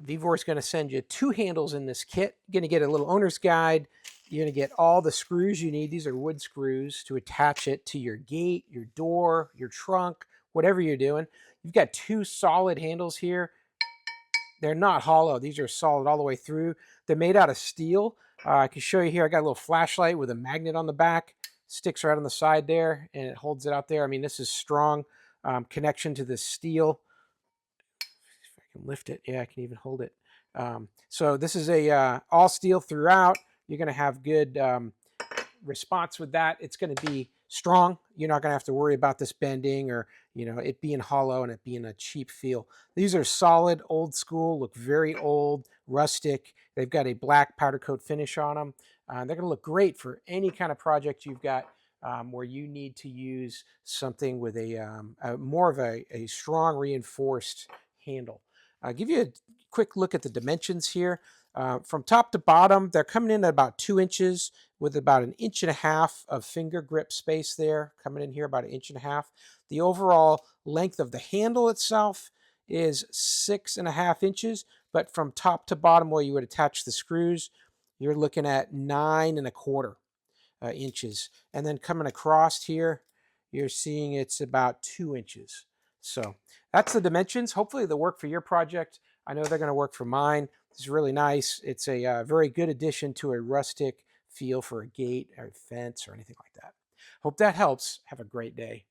VEVOR is going to send you 2 handles in this kit. You're going to get a little owner's guide. You're going to get all the screws you need. These are wood screws to attach it to your gate, your door, your trunk, whatever you're doing. You've got 2 solid handles here. They're not hollow. These are solid all the way through. They're made out of steel. I can show you here. I got a little flashlight with a magnet on the back. Sticks right on the side there, and it holds it out there. I mean, this is strong connection to this steel. If I can lift it, yeah, I can even hold it. So this is a all steel throughout. You're going to have good response with that. It's going to be strong. You're not going to have to worry about this bending or it being hollow and it being a cheap feel. These are solid, old school, look very old, rustic. They've got a black powder coat finish on them. They're going to look great for any kind of project you've got where you need to use something with a more of a strong reinforced handle. I'll give you a quick look at the dimensions here. From top to bottom, they're coming in at about 2 inches with about 1.5 inches of finger grip space there, coming in here about 1.5 inches. The overall length of the handle itself is 6.5 inches, but from top to bottom where you would attach the screws, you're looking at 9.25 inches. And then coming across here, you're seeing it's about 2 inches. So that's the dimensions. Hopefully they'll work for your project. I know they're going to work for mine. It's really nice. It's a very good addition to a rustic feel for a gate or a fence or anything like that. Hope that helps. Have a great day.